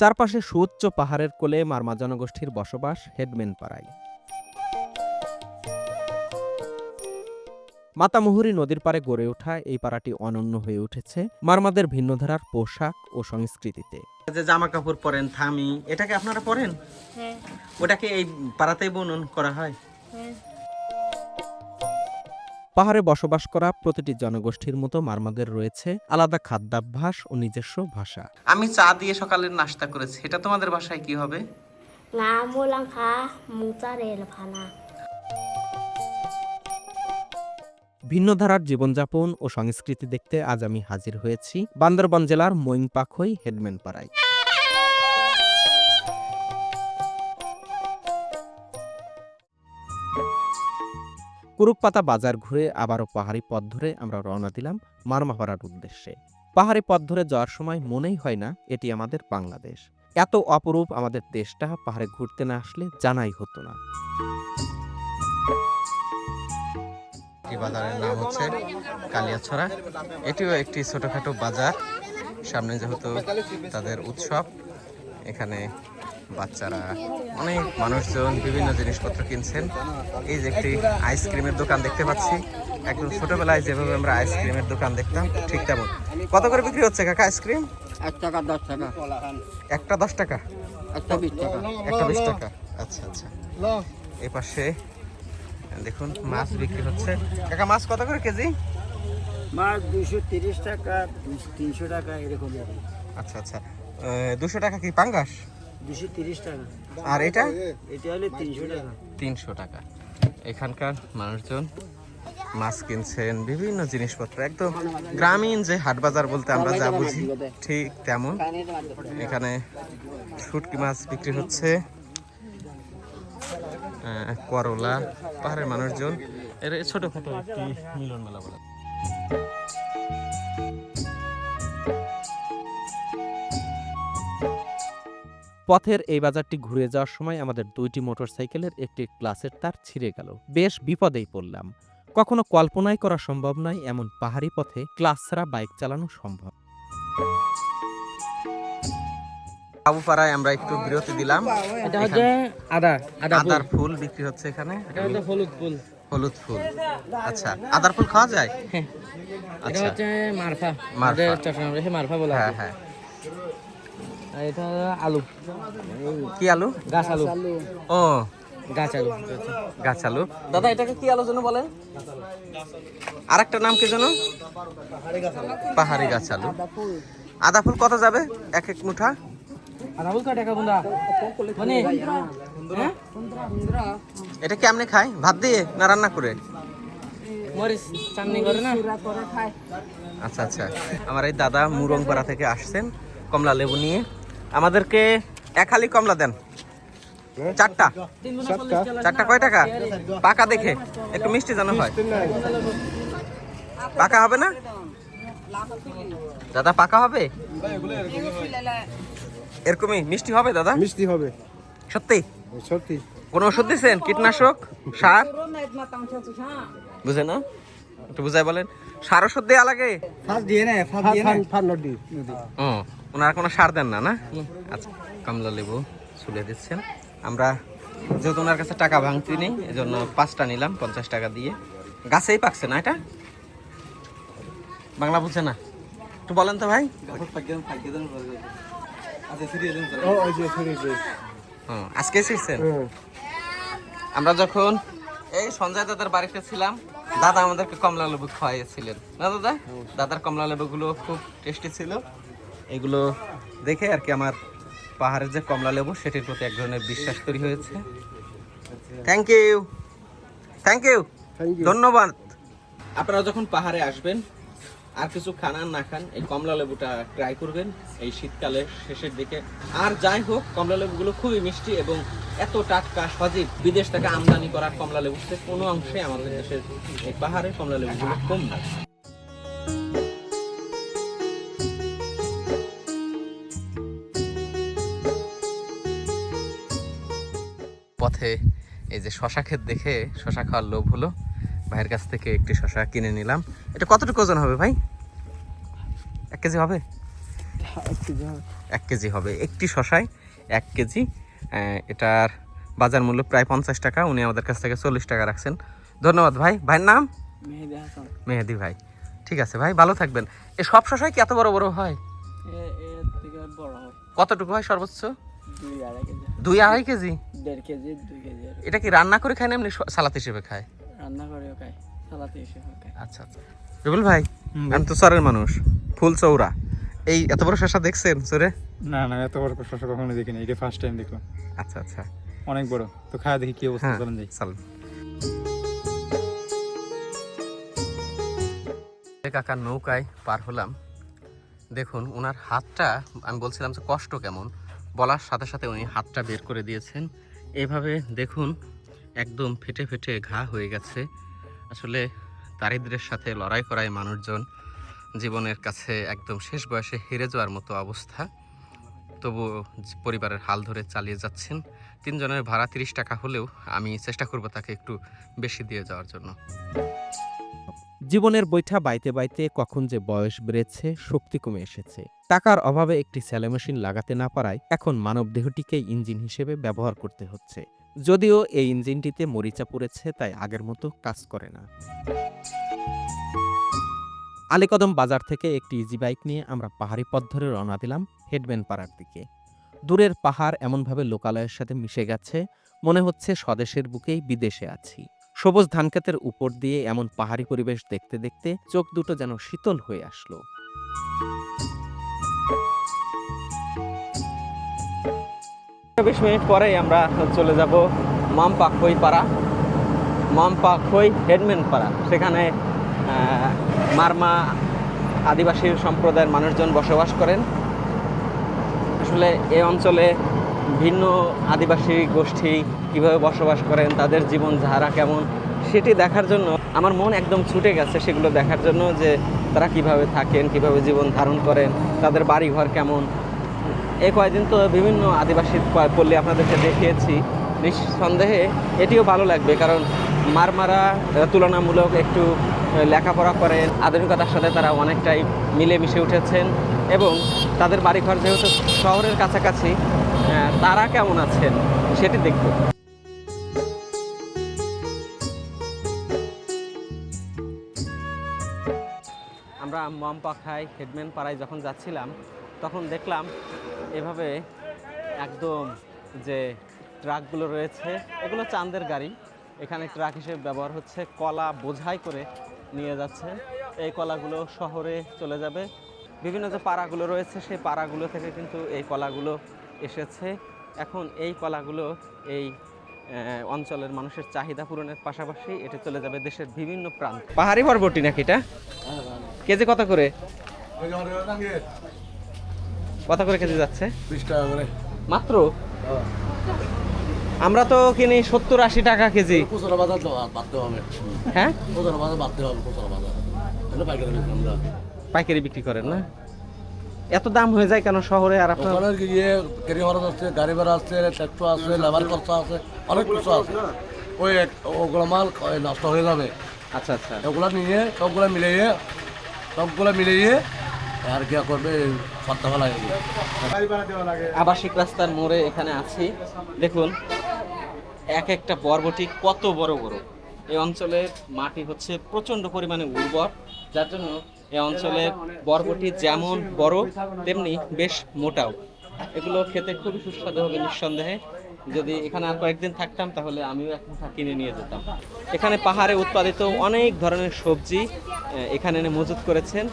চারপাশে সুউচ্চ পাহাড়ের কোলে মারমা জনগোষ্ঠীর বসবাস হেডম্যান পাড়ায়। মাতামুহুরী নদীর পাড়ে গড়ে ওঠা এই পাড়াটি অনন্য হয়ে উঠেছে মারমাদের ভিন্ন ধারার পোশাক ও সংস্কৃতিতে। যে জামা কাপড় পরেন, থামি, এটাকে আপনারা পরেন? হ্যাঁ। ওটাকে এই পাড়াতেই বুনন করা হয়? হ্যাঁ। পাহাড়ে বসবাস করা প্রতিটি জনগোষ্ঠীর মতো মারমাদের রয়েছে আলাদা খাদ্যাভ্যাস ও নিজস্ব ভাষা। আমি চা দিয়ে সকালের নাস্তা করেছি, এটা তোমাদের ভাষায় কি হবে? Ngamulang mutarel phana. ভিন্ন ধারার জীবনযাপন ও সংস্কৃতি দেখতে আজ আমি হাজির হয়েছি বান্দরবান জেলার মইংপাখই হেডম্যান পাড়ায়। কুরুকপাতা বাজার ঘুরে আবারও পাহাড়ি পথ ধরে আমরা রওনা দিলাম মারমাপাড়ার উদ্দেশ্যে। পাহাড়ি পথ ধরে যাওয়ার সময় মনেই হয় না এটি আমাদের বাংলাদেশ। এত অপরূপ আমাদের দেশটা পাহাড়ে ঘুরতে না আসলে জানাই হতো না। এই বাজারের নাম হচ্ছে কালিয়াছড়া। এটিও একটি ছোটখাটো বাজার। সামনে যেহেতু তাদের উৎসব, এখানে বাচ্চারা, অনেক মানুষজন বিভিন্ন জিনিসপত্র কিনছেন। এই যে একটি আইসক্রিমের দোকান দেখতে পাচ্ছি, একদম ছোটবেলায় যেভাবে আমরা আইসক্রিমের দোকান দেখতাম ঠিক তেমন। কত করে বিক্রি হচ্ছে কাকা আইসক্রিম? 1 টাকা 10 টাকা, একটা 10 টাকা, একটা 20 টাকা, একটা 20 টাকা। আচ্ছা আচ্ছা। এই পাশে দেখুন মাছ বিক্রি হচ্ছে। কাকা মাছ কত করে কেজি? মাছ 230 টাকা, 300 টাকা এরকম। আচ্ছা আচ্ছা। 200 টাকা কি পাঙ্গাস? 230 টাকা। আর এটা? এটা হলে 300 টাকা। 300 টাকা। এখানকার মানুষজন মাছ কিনছেন, বিভিন্ন জিনিসপত্র, একদম গ্রামীণ যে হাট বাজার বলতে আমরা যা বুঝি ঠিক তেমন। এখানে শুটকি মাছ বিক্রি হচ্ছে, করলা। পাহাড়ের মানুষজন এর ছোটখাটো একটি মিলন মেলা বলে। পথের এই বাজারটি ঘুরে যাওয়ার সময় আমাদের 2টি মোটরসাইকেলের একটি ক্লাসের তার ছিঁড়ে গেল। বেশ বিপদেই পড়লাম। কখনো কল্পনাই করা সম্ভব নয় এমন পাহাড়ি পথে ক্লাস ছাড়া বাইক চালানো সম্ভব। বাবুপাড়ায় আমরা একটু বিরতি দিলাম। এটা হচ্ছে আদার ফুল বিক্রি হচ্ছে এখানে। এটা হচ্ছে হলুদ ফুল। হলুদ ফুল, আচ্ছা। আদার ফুল খাওয়া যায়? এটা আচ্ছা, হচ্ছে মারফা, মারফা। আমাদের চট্টগ্রামে মারফা বলা হ্যাঁ হয়। হ্যাঁ। আর এটা হলো আলু, কি আলু? গাছ আলু। ও, গাছ আলু। গাছ আলু। দাদা এটাকে কি আলু যেন বলেন? আরেকটা নাম কি যেন? পাহাড়ি গাছ আলু। আদা ফুল কত যাবে এক এক মুঠা? আর আলু কয় টাকা বুন্দা? মানে হ্যাঁ? এটা কেমনে খায়? ভাত দিয়ে না রান্না করে? মরিচ চাটনি করে না? আচ্ছা আচ্ছা। আমার এই দাদা মুরংপাড়া থেকে আসছেন কমলা লেবু নিয়ে। আমাদেরকে এক হালি কমলা দেন, 4টা। 4টা কয় টাকা? পাকা দেখে, একটু মিষ্টি যেন হয়। পাকা হবে না দাদা? পাকা হবে, এরকমই মিষ্টি হবে দাদা? মিষ্টি হবে, সত্যি? সত্যি। কোন ওষুধ দিচ্ছেন? কীটনাশক, সার? বুঝে না, একটু বুঝাই বলেন। সার ওষুধ দেওয়া লাগে? ও, ওনারা কোনো সার দেন না? না, আচ্ছা। কমলা লেবু ছুলে দিচ্ছেন। আমরা যেহেতু ওনার কাছে টাকা ভাঙতি নেই, এজন্য 5টা নিলাম 50 টাকা দিয়ে। গাছেই পাকছে না এটা? বাংলা বুঝছে না, একটু বলেন তো ভাই। আজকে শিখছেন? আমরা যখন এই সঞ্জয় দাদার বাড়িতে ছিলাম, দাদা আমাদেরকে কমলা লেবু খাওয়াইছিলেন না দাদা? দাদার কমলা লেবুগুলো খুব টেস্টি ছিল। এগুলো দেখে আর কি আমার পাহাড়ের যে কমলা লেবু সেটির প্রতি এক ধরনের বিশ্বাস তৈরি হয়েছে। থ্যাংক ইউ, থ্যাংক ইউ, ধন্যবাদ। আপনারা যখন পাহাড়ে আসবেন, আর কিছু খান আর না খান, এই কমলা লেবুটা ট্রাই করবেন এই শীতকালে শেষের দিকে। আর যাই হোক, কমলা লেবুগুলো খুবই মিষ্টি এবং এত টাটকা সজীব। বিদেশ থেকে আমদানি করা কমলা লেবুর থেকে কোনো অংশে আমাদের দেশের এই পাহাড়ের কমলা লেবুগুলো কম না। পথে এই যে শশা ক্ষেত দেখে শশা খাওয়ার লোভ হলো, ভাইয়ের কাছ থেকে একটি শশা কিনে নিলাম। এটা কতটুকু ওজন হবে ভাই? 1 কেজি হবে? 1 কেজি হবে, একটি শশায় 1 কেজি। এটার বাজার মূল্য প্রায় 50 টাকা, উনি আমাদের কাছ থেকে 40 টাকা রাখছেন। ধন্যবাদ ভাই। ভাইয়ের নাম? মেহেদি হাসান। মেহেদি ভাই। ঠিক আছে ভাই, ভালো থাকবেন। এ সব শশাই কি এত বড় বড় হয়? এর থেকে বড় হয় কতটুকু হয় সর্বোচ্চ? 2-2.5 কেজি। 2-2.5 কেজি? 1.5 KG 2 KG. এটা কি রান্না করে খায় না এমনি সালাদ হিসেবে খায়? রান্না করেও খায়, সালাতে হিসেবে খায়। আচ্ছা আচ্ছা। রুবেল ভাই, আমি তো চরের মানুষ, ফুল চৌরা, এই এত বড় শশা দেখছেন চরে? না না, এত বড় শশা কখনো দেখিনি, এটা ফার্স্ট টাইম দেখলাম। আচ্ছা আচ্ছা, অনেক বড় তো, খায় দেখি কি অবস্থা। হ্যাঁ চলেন যাই। চলুন। কাকার নৌকায় পার হলাম। দেখুন ওনার হাতটা, আমি বলছিলাম যে কষ্ট কেমন, বলার সাথে সাথে উনি হাতটা বের করে দিয়েছেন। এইভাবে দেখুন একদম ফেটে ফেটে ঘা হয়ে গেছে। আসলে দারিদ্র্যের সাথে লড়াই করায় মানুষজন জীবনের কাছে একদম শেষ বয়সে হেরে যাওয়ার মতো অবস্থা। তবু পরিবারের হাল ধরে চালিয়ে যাচ্ছেন। 3 জনের ভাড়া 30 টাকা হলেও আমি চেষ্টা করব তাকে একটু বেশি দিয়ে যাওয়ার জন্য। জীবনের বৈঠা বাইতে বাইতে কখন যে বয়স বেড়েছে, শক্তি কমে এসেছে। টাকার অভাবে একটি সেলাই মেশিন লাগাতে না পারায় এখন মানবদেহটিকে ইঞ্জিন হিসেবে ব্যবহার করতে হচ্ছে। যদিও এই ইঞ্জিনটিতে মরিচা পড়েছে, তাই আগের মতো কাজ করে না। আলীকদম বাজার থেকে একটি ইজি বাইক নিয়ে আমরা পাহাড়ি পথ ধরে রওনা দিলাম হেডম্যান পাড়ার দিকে। দূরের পাহাড় এমনভাবে লোকালয়ের সাথে মিশে গেছে, মনে হচ্ছে স্বদেশের বুকেই বিদেশে আছি। সবুজ ধানক্ষেতের উপর দিয়ে এমন পাহাড়ি পরিবেশ দেখতে দেখতে চোখ দুটো যেন শীতল হয়ে আসলো। 20 মিনিট পরেই আমরা চলে যাব মামপাখই পাড়া, মামপাখই হেডম্যান পাড়া। সেখানে মারমা আদিবাসী সম্প্রদায়ের মানুষজন বসবাস করেন। আসলে এই অঞ্চলে ভিন্ন আদিবাসী গোষ্ঠী কিভাবে বসবাস করেন, তাদের জীবনধারা কেমন, সেটি দেখার জন্য আমার মন একদম ছুটে গেছে। সেগুলো দেখার জন্য যে তারা কিভাবে থাকেন, কিভাবে জীবন ধারণ করেন, তাদের বাড়িঘর কেমন। এই কয়েকদিন তো বিভিন্ন আদিবাসী পল্লী আপনাদেরকে দেখিয়েছি। নিঃসন্দেহে এটিও ভালো লাগবে, কারণ মারমারা তুলনামূলক একটু লেখাপড়া করেন, আধুনিকতার সাথে তারা অনেকটাই মিলেমিশে উঠেছেন এবং তাদের বাড়িঘর যেহেতু শহরের কাছাকাছি, তারা কেমন আছেন সেটি দেখব। আমরা মামপাখাই হেডম্যান পাড়ায় যখন যাচ্ছিলাম তখন দেখলাম এভাবে একদম যে ট্রাকগুলো রয়েছে, এগুলো চাঁদের গাড়ি, এখানে ট্রাক হিসেবে ব্যবহার হচ্ছে। কলা বোঝাই করে নিয়ে যাচ্ছে। এই কলাগুলো শহরে চলে যাবে। বিভিন্ন যে পাড়াগুলো রয়েছে সেই পাড়াগুলো থেকে কিন্তু এই কলাগুলো এসেছে। এখন এই কলাগুলো এই অঞ্চলের মানুষের চাহিদা পূরণের পাশাপাশি এটি চলে যাবে দেশের বিভিন্ন প্রান্ত। পাহাড়ি বরবটি নাকি এটা? কেজি কত করে? কত করে কেজি যাচ্ছে? 20 টাকা করে মাত্র? আমরা তো কিনি 70-80 টাকা কেজি। খুচরা বাজার তো বাড়তে হবে। হ্যাঁ, খুচরা বাজার বাড়তে হবে, খুচরা বাজার এটা পাইকারি বিক্রি আমরা। পাইকারি বিক্রি করেন না? এত দাম হয়ে যায় কেন শহরে? আর আপনার ওখানে গিয়ে কেরি খরচ আছে, গাড়ি ভাড়া আছে, ট্রাক্টর আছে, লেবার খরচা আছে, অনেক কিছু আছে। ওই ওগুলো মাল নষ্ট হয়ে যাবে। আচ্ছা আচ্ছা, ওগুলো নিয়ে সবগুলো মিলিয়ে আর কি করবে, সপ্তাহ লাগে। আবাসিক রাস্তার মোড়ে এখানে আছি। দেখুন এক একটা বরবটি কত বড় বড়। এই অঞ্চলের মাটি হচ্ছে প্রচণ্ড পরিমাণে উর্বর, যার জন্য এই অঞ্চলের বরবটি যেমন বড় তেমনি বেশ মোটাও। এগুলো খেতে খুবই সুস্বাদু হবে নিঃসন্দেহে। যদি এখানে আর কয়েকদিন থাকতাম তাহলে আমিও এক মুঠা কিনে নিয়ে যেতাম। এখানে পাহাড়ে উৎপাদিত অনেক ধরনের সবজি এখানে এনে মজুত করেছেন।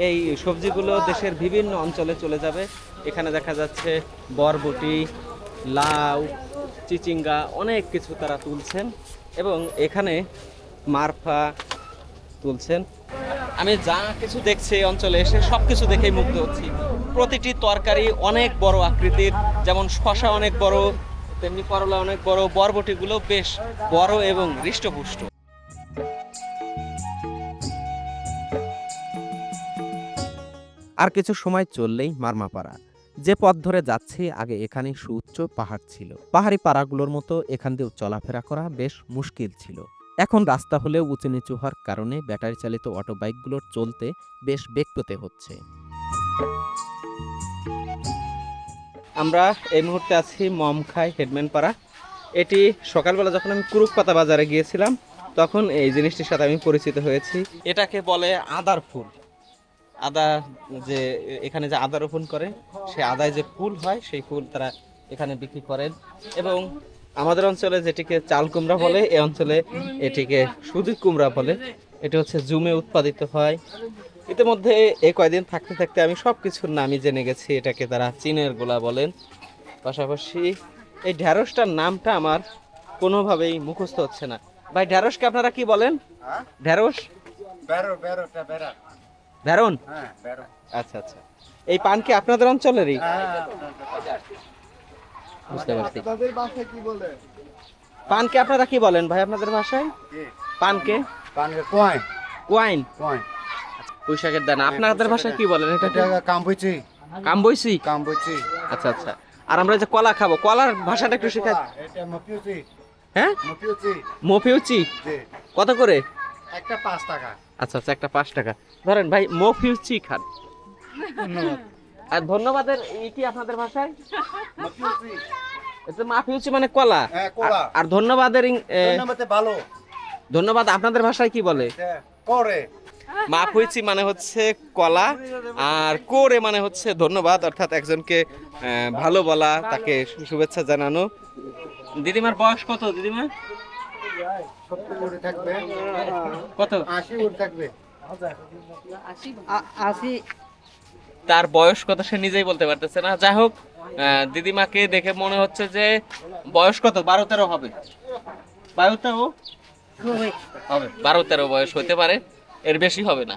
এই সবজিগুলো দেশের বিভিন্ন অঞ্চলে চলে যাবে। এখানে দেখা যাচ্ছে বরবটি, লাউ, চিচিঙ্গা, অনেক কিছু তারা তুলছেন এবং এখানে মারফা তুলছেন। আমি যা কিছু দেখছি এই অঞ্চলে এসে সব কিছু দেখেই মুগ্ধ হচ্ছি। প্রতিটি তরকারি অনেক বড় আকৃতির, যেমন শসা অনেক বড়, তেমনি করলা অনেক বড়, বরবটিগুলো বেশ বড় এবং হৃষ্টপুষ্ট। আর কিছু সময় চললেই মারমাপাড়া। যে পথ ধরে যাচ্ছি আগে এখানে সুউচ্চ পাহাড় ছিল। পাহাড়ি পাড়াগুলোর মতো এখান দিয়েও চলাফেরা করা বেশ মুশকিল ছিল। এখন রাস্তা হলেও উঁচু নিচু হওয়ার কারণে ব্যাটারি চালিত অটো বাইকগুলোর চলতে বেশ বেগ পেতে হচ্ছে। আমরা এই মুহূর্তে আছি মমখাই হেডম্যান পাড়া। এটি সকালবেলা যখন আমি কুরুকপাতা বাজারে গিয়েছিলাম তখন এই জিনিসটির সাথে আমি পরিচিত হয়েছি। এটাকে বলে আদার ফুল। আদা, যে এখানে যে আদা রোপণ করে সেই আদায় যে ফুল হয় সেই ফুল তারা এখানে বিক্রি করেন। এবং আমাদের অঞ্চলে যেটিকে চাল কুমড়া বলে, এই অঞ্চলে এটিকে সুদি কুমড়া বলে। এটি হচ্ছে জুমে উৎপাদিত হয়। ইতিমধ্যে এই কয়দিন থাকতে থাকতে আমি সব কিছুর নামই জেনে গেছি। এটাকে তারা চীনের গোলা বলেন। পাশাপাশি এই ঢ্যাঁড়সটার নামটা আমার কোনোভাবেই মুখস্থ হচ্ছে না। ভাই, ঢ্যাঁড়সকে আপনারা কি বলেন? ঢ্যাঁড়স, ভ্যারন। আচ্ছা আচ্ছা, এই পান কি আপনাদের অঞ্চলেরই? বুঝতে পারছি। পানকে আপনারা কি বলেন ভাই আপনাদের ভাষায়? পানকে কোয়াইন, পুঁইশাকের দানা। আপনাদের ভাষায় কি বলেন এটা? কামবইছি। আচ্ছা আচ্ছা। আর আমরা যে কলা খাবো, কলার ভাষাটা একটু শেখাই। হ্যাঁ, মফিউচি। কত করে? একটা 5 টাকা। আচ্ছা আচ্ছা, একটা 5 টাকা। ধরেন ভাই, মফিউচি খান। আর ধন্যবাদের কি আপনাদের ভাষায়? এটা মাফিউচি মানে কলা। আর ধন্যবাদের ভালো। ধন্যবাদ আপনাদের ভাষায় কি বলে? করে। মাফুইচি মানে হচ্ছে কলা, আর কোরে মানে হচ্ছে ধন্যবাদ, অর্থাৎ একজনকে ভালো বলা, তাকে শুভেচ্ছা জানানো। দিদিমার বয়স কত? দিদিমা 70 থাকবে। কত? 80 থাকবে। 80। তার বয়স কত সে নিজেই বলতে পারতেছে না। যাই হোক, দিদিমাকে দেখে মনে হচ্ছে যে বয়স কত 12-13 হবে। 12-13 হবে, 12-13 বয়স হতে পারে, এর বেশি হবে না।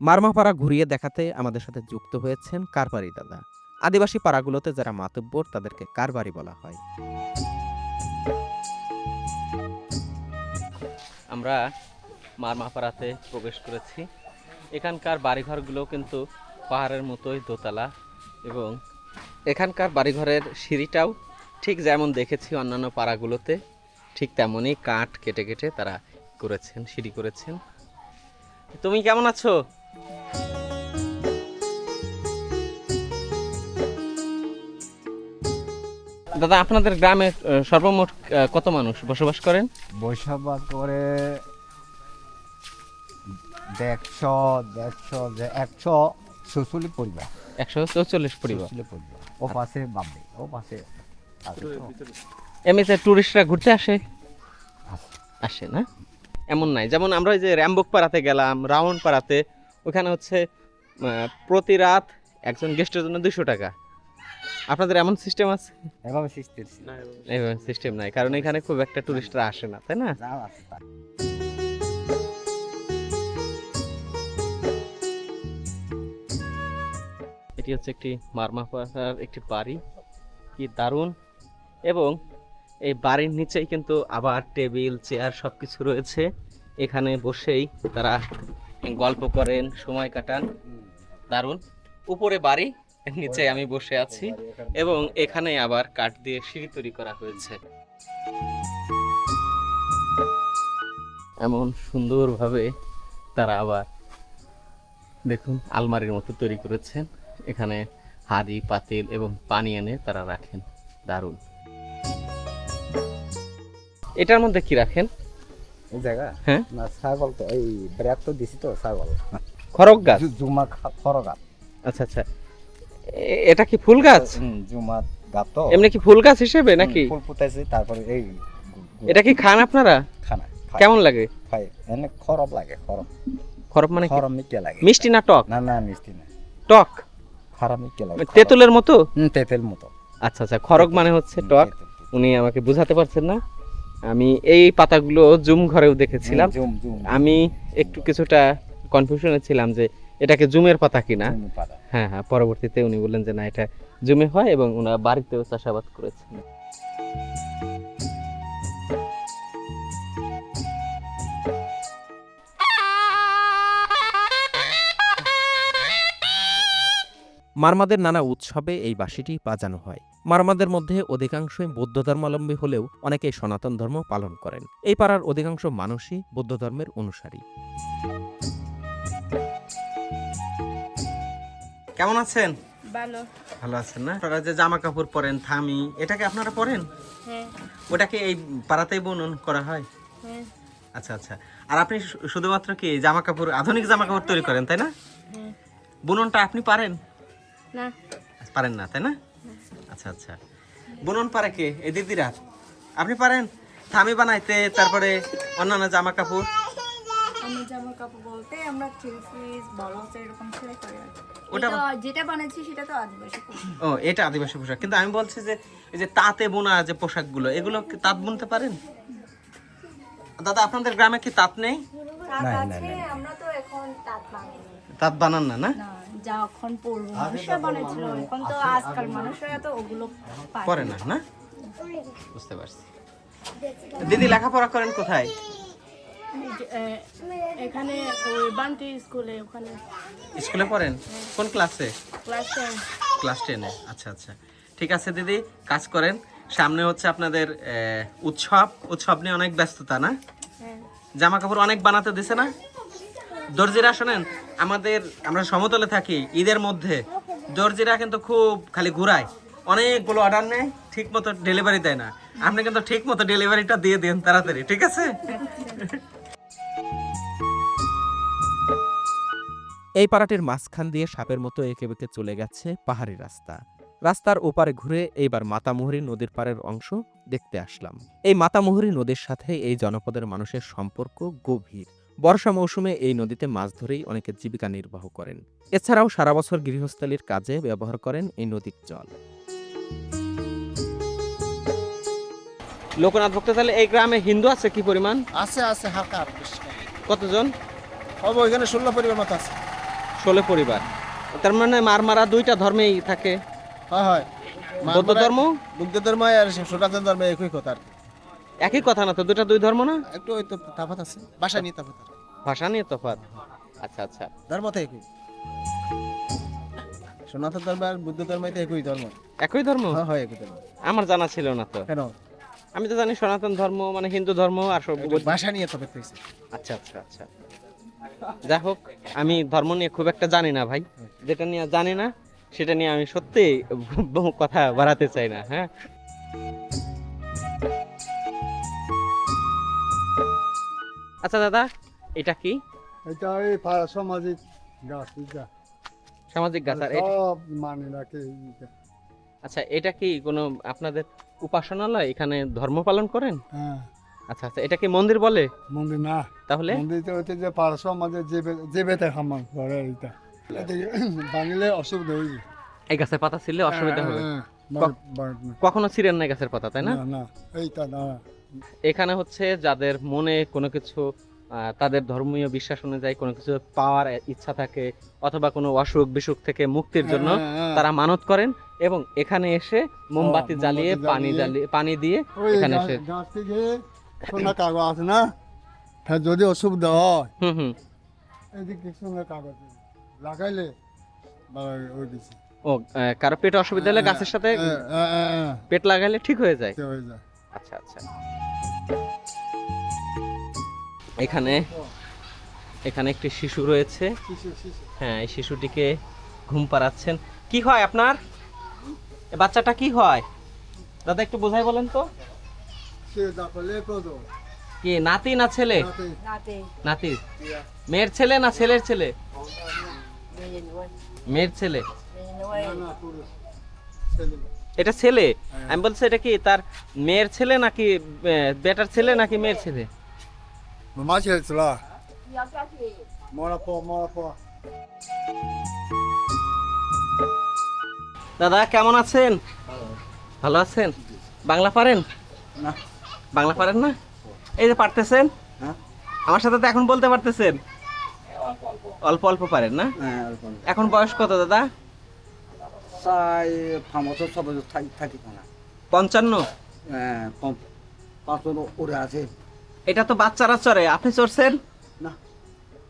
মারমাপাড়া ঘুরিয়ে দেখাতে আমাদের সাথে যুক্ত হয়েছেন কারবারি দাদা। আদিবাসী পাড়াগুলোতে যারা মাতব্বর তাদেরকে কারবারি বলা হয়। আমরা মারমাপাড়াতে প্রবেশ করেছি। এখানকার বাড়িঘরগুলো কিন্তু পাহাড়ের মতোই দোতলা, এবং এখানকার বাড়িঘরের সিঁড়িটাও ঠিক যেমন দেখেছি অন্যান্য পাড়াগুলোতে, ঠিক তেমনই কাঠ কেটে কেটে তারা করেছেন, সিঁড়ি করেছেন। তুমি কেমন আছো? দাদা, আপনাদের গ্রামে সর্বমোট কত মানুষ বসবাস করেন? বসবাস করে 140 পরিবার। 144 পরিবার। ও পাশে বামে, ও পাশে এমনিতে টুরিস্টরা ঘুরতে আসে? আসে না, এমন নাই। যেমন আমরা ওই যে র্যাম্বক পাড়াতে গেলাম, রাউন্ড পাড়াতে, ওখানে হচ্ছে প্রতি রাত একজন গেস্টের জন্য 200 টাকা। আপনাদের এমন সিস্টেম আছে? এভাবে সিস্টেম এইভাবে সিস্টেম নাই, কারণ এখানে খুব একটা টুরিস্টরা আসে না, তাই না? এটি হচ্ছে একটি মারমাপাড়ার একটি বাড়ি, কি দারুণ। এবং এই বাড়ির নিচেই কিন্তু আবার টেবিল, চেয়ার সবকিছু রয়েছে। এখানে বসেই তারা গল্প করেন, সময় কাটান। দারুণ। উপরে বাড়ি, নিচে আমি বসে আছি, এবং এখানে আবার কাঠ দিয়ে সিঁড়ি তৈরি করা হয়েছে। এমন সুন্দরভাবে তারা আবার দেখুন আলমারির মতো তৈরি করেছেন। এখানে হাঁড়ি, পাতিল এবং পানি এনে তারা রাখেন। দারুণ। এটার মধ্যে কি রাখেন? এই জায়গা? হ্যাঁ, না ছাগল তো এই ব্রেক তো দিছি তো ছাগল। খরক গাছ। জুমা খরগাত। আচ্ছা আচ্ছা, এটা কি ফুল গাছ? জুমা গাত তো। এমনি কি ফুল গাছ হিসেবে নাকি? ফুল ফুটাইছে, তারপরে এই এটা কি খান আপনারা? খানা কেমন লাগে? খাই এনে খরব লাগে। খরব খরব মানে কি? খরব মিষ্টি লাগে। মিষ্টি না টক? না না মিষ্টি না, টক। খরব মিষ্টি লাগে। তেঁতুলের মতো? তেঁতুল মতো। আচ্ছা আচ্ছা, খরক মানে হচ্ছে টক। উনি আমাকে বুঝাতে পারছেন না। আমি এই পাতাগুলো জুম ঘরেও দেখেছিলাম। আমি একটু কিছুটা কনফিউশনে ছিলাম যে এটাকে জুমের পাতা কিনা। হ্যাঁ হ্যাঁ, পরবর্তীতে উনি বললেন যে না, এটা জুমে হয়, এবং ওনারা বাড়িতেও চাষাবাদ করেছেন। মারমাদের নানা উৎসবে এই বাঁশিটি বাজানো হয়। মারমাদের মধ্যে অধিকাংশই বৌদ্ধ ধর্মাবলম্বী হলেও অনেকেই সনাতন ধর্ম পালন করেন। এই পাড়ার অধিকাংশ মানুষই বৌদ্ধ ধর্মের অনুসারী। কেমন আছেন? ভালো। ভালো আছেন না? আপনারা যে জামা কাপড় পরেন থামি, এটাকে আপনারা পরেন? হ্যাঁ ওটাকে এই পাড়াতেই বুনন করা হয়? হ্যাঁ আচ্ছা আচ্ছা। আর আপনি শুধুমাত্র কি জামা কাপড়, আধুনিক জামা কাপড় তৈরি করেন তাই না? হ্যাঁ। বুননটা আপনি পারেন? না পারেন না তাই না? আচ্ছা আচ্ছা। বুনন পারে কে? এই দিদিরা? আপনি পারেন থামি বানাইতে, তারপরে অন্যান্য জামা কাপড়? আমি জামা কাপড় বলতে আমরা থ্রি পিস বলস এরকম সেলাই করি আর কি। ওটা এটা যেটা বানাচ্ছি সেটা তো আদিবাসী পোশাক। ও, এটা আদিবাসী পোশাক। কিন্তু আমি বলছি যে এই যে তাঁতে বোনা যে পোশাকগুলো, এগুলো কি তাঁত বুনতে পারেন? দাদা, আপনাদের গ্রামে কি তাঁত নেই? তাঁত আছে, আমরা তো এখন তাঁত বানাই তাঁত বানান না? না না, যখন পূর্ব মানুষরা বানাইছিল এখন তো আজকাল মানুষরা তো ওগুলো পায় পরে না? না, বুঝতে পারছি। দিদি লেখাপড়া করেন কোথায়? এখানে ওই বান্টি স্কুলে ওখানে স্কুলে পড়েন? কোন ক্লাসে? ক্লাস 10। ক্লাস 10-এ। আচ্ছা আচ্ছা, ঠিক আছে দিদি, কাজ করেন। সামনে হচ্ছে আপনাদের উৎসব নিয়ে অনেক ব্যস্ততা না? হ্যাঁ জামা কাপড় অনেক বানাতে দিছে না? দর্জিরা শোনেন, আমরা সমতলে থাকি, ঈদের মধ্যে দর্জিরা কিন্তু খুব খালি ঘুরায়, অনেকগুলো অর্ডার নেয়, ঠিক মতো ডেলিভারি দেয় না। আপনি কিন্তু ঠিক মতো ডেলিভারিটা দিয়ে দেন তাড়াতাড়ি, ঠিক আছে? এই পাড়াটির মাঝখান দিয়ে সাপের মতো এঁকে বেঁকে চলে গেছে পাহাড়ি রাস্তা। রাস্তার ওপারে ঘুরে এইবার মাতামুহুরী নদীর পাড়ের অংশ দেখতে আসলাম। এই মাতামুহুরী নদীর সাথে এই জনপদের মানুষের সম্পর্ক গভীর। বর্ষা মৌসুমে এই নদীতে মাছ ধরেই অনেকে জীবিকা নির্বাহ করেন। এছাড়াও সারা বছর গৃহস্থালির কাজে ব্যবহার করেন এই নদীর জল। লোকনাথ ভক্ত, তাহলে এই গ্রামে হিন্দু আছে কি পরিমাণ? আছে আছে হালকা আর বেশি না। কতজন? হবে ওইখানে 16 পরিবার মতো আছে। 16 পরিবার। তার মানে মারমারা দুইটা ধর্মেই থাকে? হয় হয়। বৌদ্ধ ধর্ম? বুদ্ধ ধর্ম আর সনাতন ধর্ম একই কথা আর কি। একই কথা না তো, দুটা দুই ধর্ম না? একটু ওই তো তফাৎ আছে, ভাষা নিয়ে তফাৎ আছে। ভাষা নিয়ে তফাৎ। আচ্ছা আচ্ছা। ধর্ম তো একই। সনাতন ধর্ম আর বুদ্ধ ধর্ম তো একই ধর্ম। একই ধর্ম? হ্যাঁ হয় একই ধর্ম। আমার জানা ছিল না তো। কেন? আমি তো জানি সনাতন ধর্ম মানে হিন্দু ধর্ম আর সব। ভাষা নিয়ে তফাৎ হয়েছে। আচ্ছা আচ্ছা আচ্ছা। যাই হোক, আমি ধর্ম নিয়ে খুব একটা জানি না ভাই। যেটা নিয়ে জানি না সেটা নিয়ে আমি সত্যি কথা বাড়াতে চাই না। হ্যাঁ, আচ্ছা দাদা, এটা কি? এটা ওই সামাজিক গাছ, এটা সামাজিক গাছ। আর সব মানে রাখে এটা। আচ্ছা, এটা কি কোনো আপনাদের উপাসনালয়, এখানে ধর্ম পালন করেন? হ্যাঁ, আচ্ছা আচ্ছা, এটা কি মন্দির বলে? মন্দির না, তাহলে মন্দিরটা হচ্ছে যে সমাজে যে বেতে খামান করে এটা বাঙালি অসুবিধা হইবে। এই গাছের পাতা ছিঁড়লে অসুবিধা হবে? হ্যাঁ, কখনো ছিঁড়েন না গাছের পাতা, তাই না? না এইটা না। এখানে হচ্ছে যাদের মনে কোনো কিছু তাদের ধর্মীয় বিশ্বাস অনুযায়ী কোনো কিছু পাওয়ার ইচ্ছা থাকে, অথবা কোনো অসুখ বিসুখ থেকে মুক্তির জন্য তারা মানত করেন এবং এখানে এসে মোমবাতি জ্বালিয়ে পানি দিয়ে ওই এখানে এসে গাছ থেকে সোনা কাগজ আছে না, হ্যাঁ, যদি অসুবিধা হয় হুম হুম এদিকে সোনা কাগজ লাগাইলে ওই দিছে ও কারো পেটে অসুবিধা হলে গাছের সাথে পেট লাগাইলে ঠিক হয়ে যায়। হয়ে যায়। আচ্ছা আচ্ছা। এখানে একটি শিশু রয়েছে। হ্যাঁ, এই শিশুটিকে ঘুম পাড়াচ্ছেন। কি হয় আপনার? এ বাচ্চাটা কি হয় দাদা, একটু বোঝাই বলেন তো। কি নাতি না ছেলে? নাতি। মেয়ের ছেলে না ছেলের ছেলে? মেয়ের ছেলে। এটা ছেলে? আমি বলছি এটা কি তার মেয়ের ছেলে নাকি বেটার ছেলে নাকি মেয়ের ছেলে? দাদা কেমন আছেন? ভালো আছেন? বাংলা পারেন? না। বাংলা পারেন না? এই যে পারতেছেন, আমার সাথে তো এখন বলতে পারতেছেন। অল্প অল্প পারেন না? এখন বয়স কত দাদা? 5 বছর 6 বছর থাকি না। 55? হ্যাঁ, 5 বছর ওরে আছে। এটা তো বাচ্চারা চড়ে, আপনি চড়ছেন না।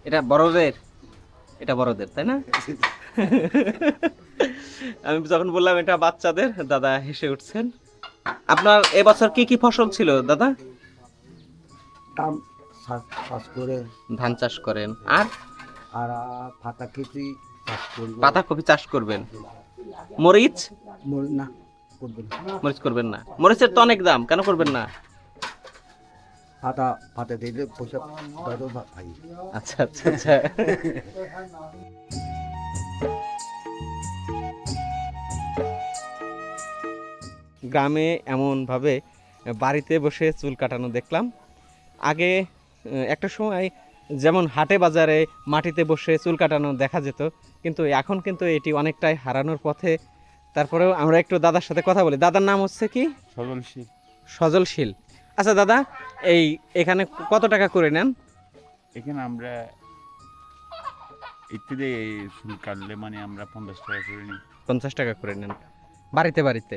এটা বড়দের, এটা বড়দের, তাই না? আমি যখন বললাম এটা বাচ্চাদের, দাদা হেসে উঠছেন। আপনার এবছর কি কি ফসল ছিল দাদা? চাষ করে, ধান চাষ করেন আর আর পাতা খেতে পাতাকপি চাষ করবেন। মরিচ না করবেন মরিচ করবেন না, মরিচের তো অনেক দাম, কেন করবেন না? পাতা দিলে পয়সা ভাই। আচ্ছা আচ্ছা আচ্ছা। গ্রামে এমনভাবে বাড়িতে বসে চুল কাটানো দেখলাম। আগে একটা সময় যেমন হাটে বাজারে মাটিতে বসে চুল কাটানো দেখা যেত, কিন্তু এখন কিন্তু এটি অনেকটাই হারানোর পথে। তারপরেও আমরা একটু দাদার সাথে কথা বলি। দাদার নাম হচ্ছে কি? সজলশীল। আচ্ছা দাদা, এখানে কত টাকা করে নেন? এখানে আমরা একটু চুল কাটলে মানে আমরা 50 টাকা করে নিই। 50 টাকা করে নেন বাড়িতে বাড়িতে?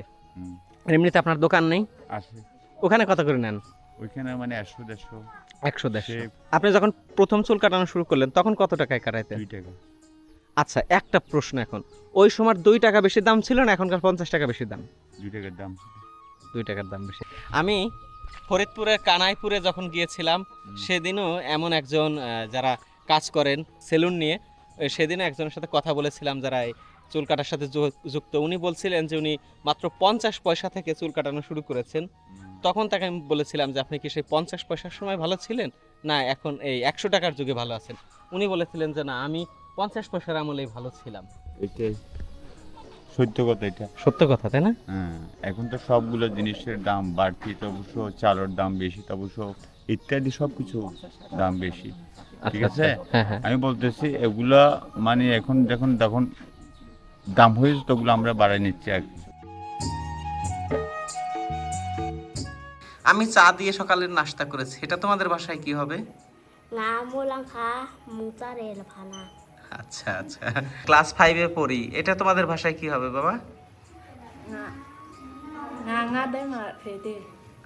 এমনিতে আপনার দোকান নেই? আছে। ওখানে কত করে নেন? ওইখানে মানে 100-150। 100-150। আপনি যখন প্রথম চুল কাটানো শুরু করলেন তখন কত টাকায় কাটাইতেন? 2 টাকা। আচ্ছা, একটা প্রশ্ন, এখন ওই সময় 2 টাকা বেশি দাম ছিল না এখনকার 50 টাকা বেশি দাম? 2 টাকার দাম ছিল। 2 টাকার দাম বেশি। আমি ফরিদপুরের কানাইপুরে যখন গিয়েছিলাম সেদিনও এমন একজন যারা কাজ করেন সেলুন নিয়ে, সেদিনও একজনের সাথে কথা বলেছিলাম যারা এই চুল কাটার সাথে যুক্ত। উনি বলছিলেন যে উনি মাত্র 50 পয়সা থেকে চুল কাটানো শুরু করেছেন। তখন তাকে আমি বলেছিলাম যে আপনি কি সেই 50 পয়সার সময় ভালো ছিলেন, না এখন এই 100 টাকার যুগে ভালো আছেন? উনি বলেছিলেন যে না, আমি 50 পয়সার আমলেই ভালো ছিলাম। এটাই সত্য কথা, এটা সত্য কথা, তাই না? হ্যাঁ, এখন তো সবগুলো জিনিসের দাম বাড়তি, তো অবশ্য চালের দাম বেশি, তো অবশ্য ইত্যাদি সব কিছু দাম বেশি। ঠিক আছে, আমি বলতেছি এগুলা মানে এখন যখন দাম হয়েছে তো ওগুলো আমরা বাড়াই নিচ্ছি আর কি। আমি চা দিয়ে সকালের নাস্তা করেছি, এটা তোমাদের বাসায় কি হবে? আচ্ছা আচ্ছা, ক্লাস 5-এ পড়ি, এটা তোমাদের ভাষায় কি হবে বাবা?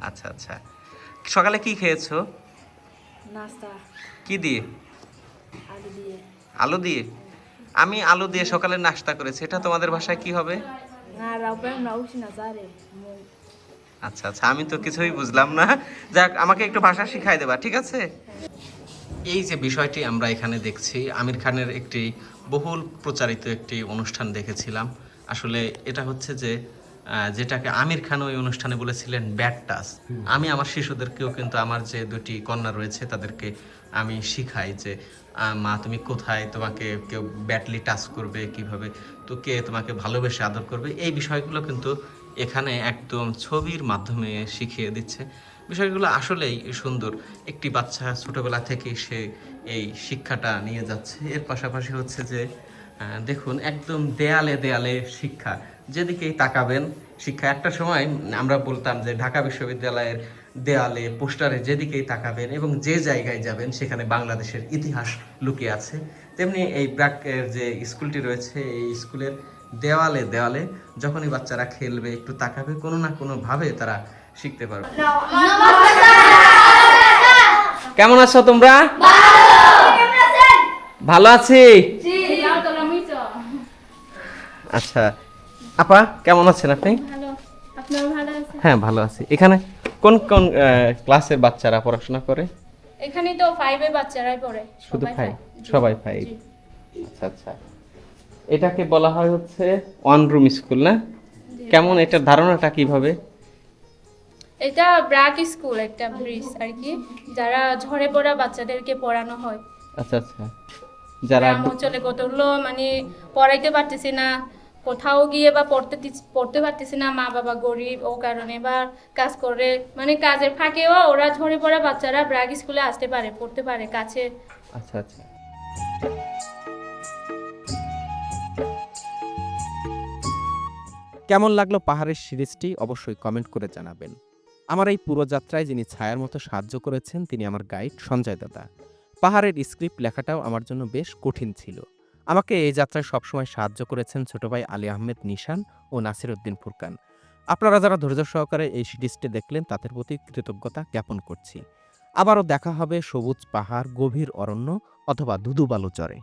আচ্ছা আচ্ছা। সকালে কি খেয়েছো? নাস্তা কি দিয়ে? আলু দিয়ে। আলু দিয়ে? আমি আলু দিয়ে সকালে নাস্তা করেছি, এটা তোমাদের ভাষায় কি হবে? আচ্ছা আচ্ছা, আমি তো কিছুই বুঝলাম না। যাক, আমাকে একটু ভাষা শিখাই দেবা, ঠিক আছে? এই যে বিষয়টি আমরা এখানে দেখছি, আমির খানের একটি বহুল প্রচারিত একটি অনুষ্ঠান দেখেছিলাম। আসলে এটা হচ্ছে যে যেটাকে আমির খান ওই অনুষ্ঠানে বলেছিলেন ব্যাড টাচ। আমি আমার শিশুদেরকেও কিন্তু আমার যে 2টি কন্যা রয়েছে তাদেরকে আমি শিখাই যে মা তুমি কোথায় তোমাকে কেউ ব্যাডলি টাচ করবে, কিভাবে তো কে তোমাকে ভালোবেসে আদর করবে, এই বিষয়গুলো কিন্তু এখানে একদম ছবির মাধ্যমে শিখিয়ে দিচ্ছে। বিষয়গুলো আসলেই সুন্দর। একটি বাচ্চা ছোটবেলা থেকে সে এই শিক্ষাটা নিয়ে যাচ্ছে। এর পাশাপাশি হচ্ছে যে দেখুন একদম দেয়ালে দেয়ালে শিক্ষা, যেদিকেই তাকাবেন শিক্ষা। একটা সময় আমরা বলতাম যে ঢাকা বিশ্ববিদ্যালয়ের দেয়ালে পোস্টারে যেদিকেই তাকাবেন এবং যে জায়গায় যাবেন সেখানে বাংলাদেশের ইতিহাস লুকিয়ে আছে। তেমনি এই ব্র্যাকের যে স্কুলটি রয়েছে, এই স্কুলের দেওয়ালে দেওয়ালে যখনই বাচ্চারা খেলবে একটু তাকাবে, কোনো না কোনো ভাবে তারা শিখতে পারবে। কেমন আছো তোমরা? ভালো আছি। আচ্ছা আপা, কেমন আছেন আপনি? হ্যাঁ ভালো আছি। এখানে কোন কোন ক্লাসের বাচ্চারা পড়াশোনা করে? এখানে তো 5-এর বাচ্চারাই পড়ে। শুধু 5? সবাই 5? আচ্ছা আচ্ছা। এটাকে বলা হয় হচ্ছে ওয়ান রুম স্কুল, না? কেমন, এটার ধারণাটা কিভাবে? এটা ব্র্যাক স্কুল, একটা ব্রিজ আর কি, যারা ঝরে পড়া বাচ্চাদেরকে পড়ানো হয়। আচ্ছা আচ্ছা। যারা অঞ্চলে কতগুলো মানে পড়াইতে পারতেছে না, কোথাও গিয়ে বা পড়তে পারতেছে না, মা বাবা গরিব, ও কারণে বা কাজ করে, মানে কাজের ফাঁকেও ওরা ঝরে পড়া বাচ্চারা ব্র্যাক স্কুলে আসতে পারে, পড়তে পারে কাছে। আচ্ছা আচ্ছা। কেমন লাগলো পাহাড়ের সিরিজটি অবশ্যই কমেন্ট করে জানাবেন। আমার এই পুরো যাত্রায় যিনি ছায়ার মতো সাহায্য করেছেন তিনি আমার গাইড সঞ্জয় দাদা। পাহাড়ের স্ক্রিপ্ট লেখাটাও আমার জন্য বেশ কঠিন ছিল। আমাকে এই যাত্রায় সবসময় সাহায্য করেছেন ছোট ভাই আলী আহমেদ নিশান ও নাসির উদ্দিন ফুরকান। আপনারা যারা ধৈর্য সহকারে এই সিরিজটি দেখলেন তাদের প্রতি কৃতজ্ঞতা জ্ঞাপন করছি। আবারও দেখা হবে সবুজ পাহাড়, গভীর অরণ্য অথবা ধুধু বালুচরে।